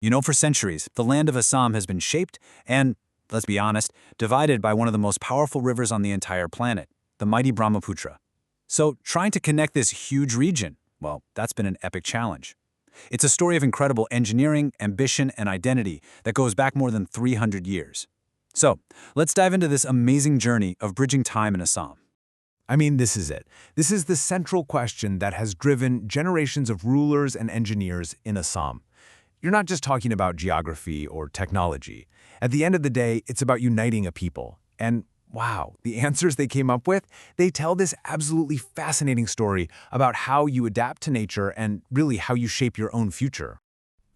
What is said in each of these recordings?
For centuries, the land of Assam has been shaped and, let's be honest, divided by one of the most powerful rivers on the entire planet, the mighty Brahmaputra. So, trying to connect this huge region, well, that's been an epic challenge. It's a story of incredible engineering, ambition, and identity that goes back more than 300 years. So, let's dive into this amazing journey of bridging time in Assam. This is it. This is the central question that has driven generations of rulers and engineers in Assam. You're not just talking about geography or technology. At the end of the day, it's about uniting a people. And wow, the answers they came up with, they tell this absolutely fascinating story about how you adapt to nature and really how you shape your own future.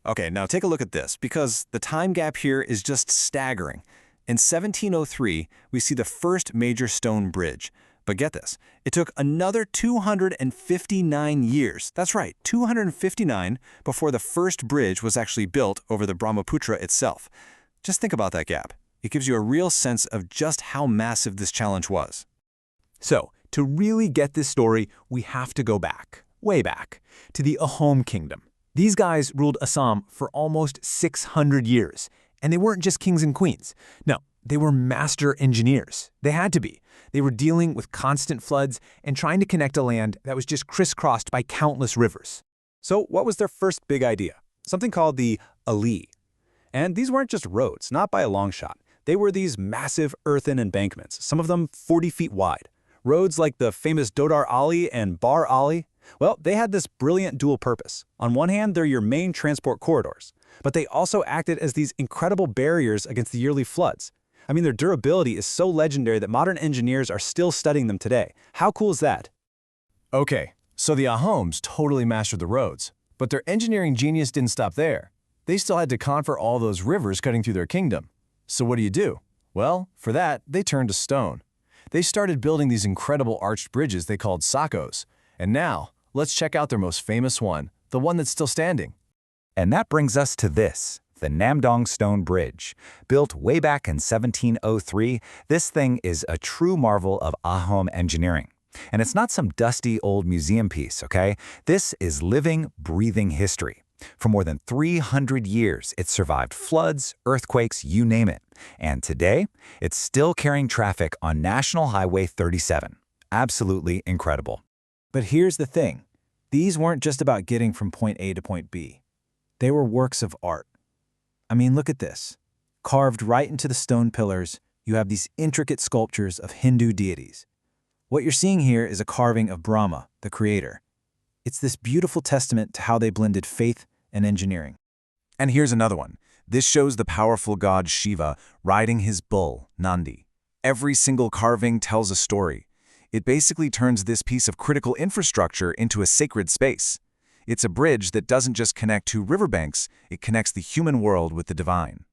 Okay, now take a look at this, because the time gap here is just staggering. In 1703, we see the first major stone bridge. But get this, it took another 259 years, that's right, 259, before the first bridge was actually built over the Brahmaputra itself. Just think about that gap. It gives you a real sense of just how massive this challenge was. So, to really get this story, we have to go back, way back, to the Ahom Kingdom. These guys ruled Assam for almost 600 years, and they weren't just kings and queens. No, they were master engineers. They had to be. They were dealing with constant floods and trying to connect a land that was just crisscrossed by countless rivers. So what was their first big idea? Something called the Ali. And these weren't just roads, not by a long shot. They were these massive earthen embankments, some of them 40 feet wide. Roads like the famous Dodar Ali and Bar Ali, well, they had this brilliant dual purpose. On one hand, they're your main transport corridors, but they also acted as these incredible barriers against the yearly floods. Their durability is so legendary that modern engineers are still studying them today. How cool is that? Okay, so the Ahoms totally mastered the roads, but their engineering genius didn't stop there. They still had to conquer all those rivers cutting through their kingdom. So what do? Well, for that, they turned to stone. They started building these incredible arched bridges they called sakos. And now, let's check out their most famous one, the one that's still standing. And that brings us to this. The Namdong Stone Bridge. Built way back in 1703, this thing is a true marvel of Ahom engineering. And it's not some dusty old museum piece, okay? This is living, breathing history. For more than 300 years, it survived floods, earthquakes, you name it. And today, it's still carrying traffic on National Highway 37. Absolutely incredible. But here's the thing. These weren't just about getting from point A to point B. They were works of art. Look at this. Carved right into the stone pillars, you have these intricate sculptures of Hindu deities. What you're seeing here is a carving of Brahma, the creator. It's this beautiful testament to how they blended faith and engineering. And here's another one. This shows the powerful god Shiva riding his bull, Nandi. Every single carving tells a story. It basically turns this piece of critical infrastructure into a sacred space. It's a bridge that doesn't just connect two riverbanks, it connects the human world with the divine.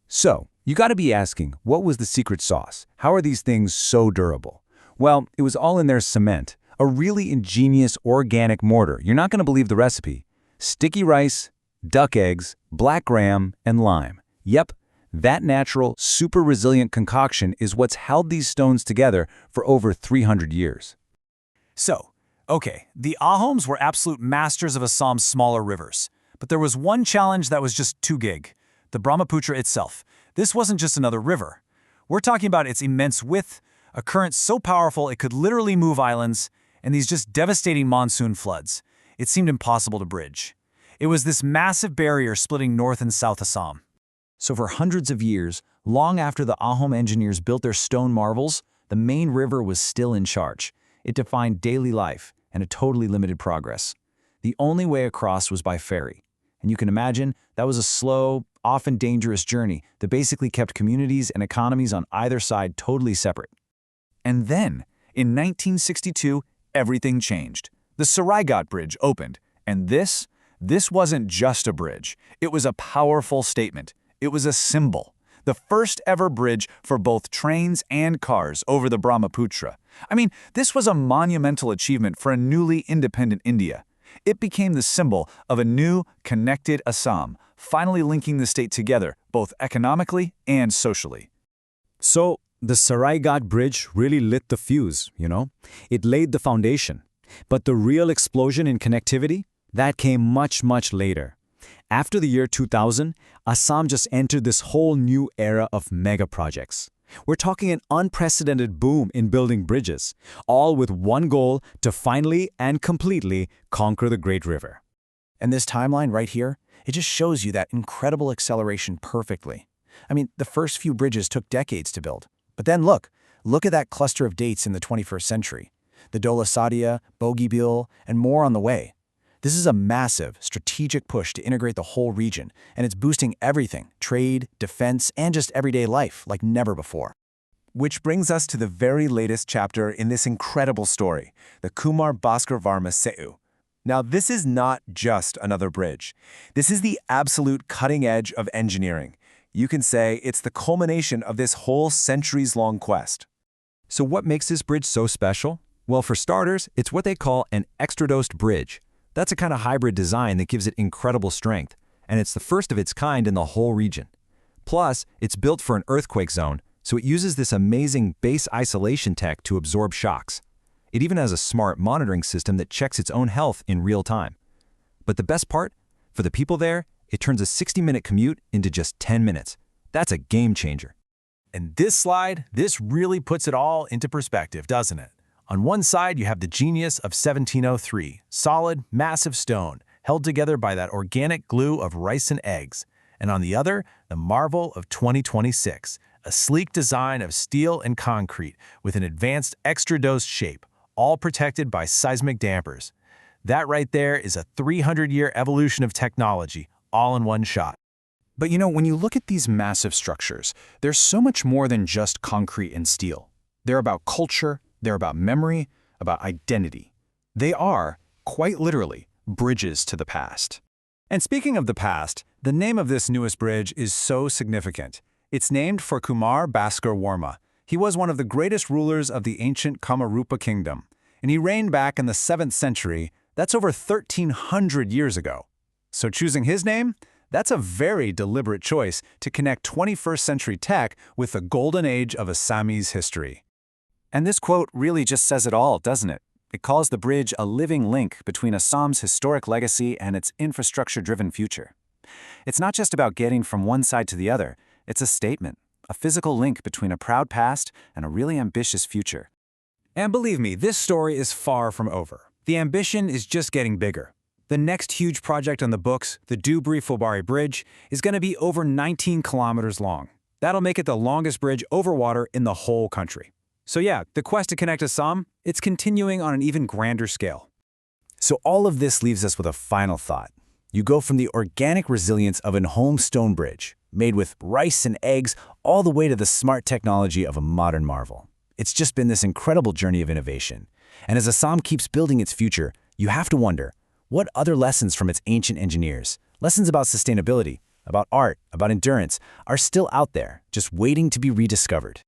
So, you gotta be asking, what was the secret sauce? How are these things so durable? Well, it was all in their cement, a really ingenious organic mortar. You're not gonna believe the recipe. Sticky rice, duck eggs, black graham, and lime. Yep, that natural, super resilient concoction is what's held these stones together for over 300 years. Okay, the Ahoms were absolute masters of Assam's smaller rivers. But there was one challenge that was just too big: the Brahmaputra itself. This wasn't just another river. We're talking about its immense width, a current so powerful it could literally move islands, and these just devastating monsoon floods. It seemed impossible to bridge. It was this massive barrier splitting North and South Assam. So for hundreds of years, long after the Ahom engineers built their stone marvels, the main river was still in charge. It defined daily life and a totally limited progress. The only way across was by ferry. And you can imagine that was a slow, often dangerous journey that basically kept communities and economies on either side totally separate. And then, in 1962, everything changed. The Saraigat Bridge opened, and this wasn't just a bridge. It was a powerful statement. It was a symbol. The first ever bridge for both trains and cars over the Brahmaputra. This was a monumental achievement for a newly independent India. It became the symbol of a new, connected Assam, finally linking the state together, both economically and socially. So, the Saraigat Bridge really lit the fuse, It laid the foundation. But the real explosion in connectivity, that came much, much later. After the year 2000, Assam just entered this whole new era of mega projects. We're talking an unprecedented boom in building bridges, all with one goal to finally and completely conquer the Great River. And this timeline right here, it just shows you that incredible acceleration perfectly. I mean, the first few bridges took decades to build. But then look at that cluster of dates in the 21st century. The Dola Sadia, Bogeybil, and more on the way. This is a massive, strategic push to integrate the whole region, and it's boosting everything, trade, defense, and just everyday life like never before. Which brings us to the very latest chapter in this incredible story, the Kumar Bhaskar Varma Setu. Now, this is not just another bridge. This is the absolute cutting edge of engineering. You can say it's the culmination of this whole centuries-long quest. So what makes this bridge so special? Well, for starters, it's what they call an extradosed bridge. That's a kind of hybrid design that gives it incredible strength, and it's the first of its kind in the whole region. Plus, it's built for an earthquake zone, so it uses this amazing base isolation tech to absorb shocks. It even has a smart monitoring system that checks its own health in real time. But the best part? For the people there, it turns a 60-minute commute into just 10 minutes. That's a game changer. And this slide, this really puts it all into perspective, doesn't it? On one side, you have the genius of 1703, solid, massive stone, held together by that organic glue of rice and eggs. And on the other, the marvel of 2026, a sleek design of steel and concrete with an advanced extradosed shape, all protected by seismic dampers. That right there is a 300-year evolution of technology, all in one shot. But you know, when you look at these massive structures, there's so much more than just concrete and steel. They're about culture, they're about memory, about identity. They are, quite literally, bridges to the past. And speaking of the past, the name of this newest bridge is so significant. It's named for Kumar Bhaskar Varma. He was one of the greatest rulers of the ancient Kamarupa kingdom, and he reigned back in the 7th century. That's over 1,300 years ago. So choosing his name? That's a very deliberate choice to connect 21st century tech with the golden age of Assamese history. And this quote really just says it all, doesn't it? It calls the bridge a living link between Assam's historic legacy and its infrastructure-driven future. It's not just about getting from one side to the other. It's a statement, a physical link between a proud past and a really ambitious future. And believe me, this story is far from over. The ambition is just getting bigger. The next huge project on the books, the Dhubri-Phulbari Bridge, is going to be over 19 kilometers long. That'll make it the longest bridge over water in the whole country. So yeah, the quest to connect Assam, it's continuing on an even grander scale. So all of this leaves us with a final thought. You go from the organic resilience of an home stone bridge, made with rice and eggs, all the way to the smart technology of a modern marvel. It's just been this incredible journey of innovation. And as Assam keeps building its future, you have to wonder, what other lessons from its ancient engineers, lessons about sustainability, about art, about endurance, are still out there, just waiting to be rediscovered?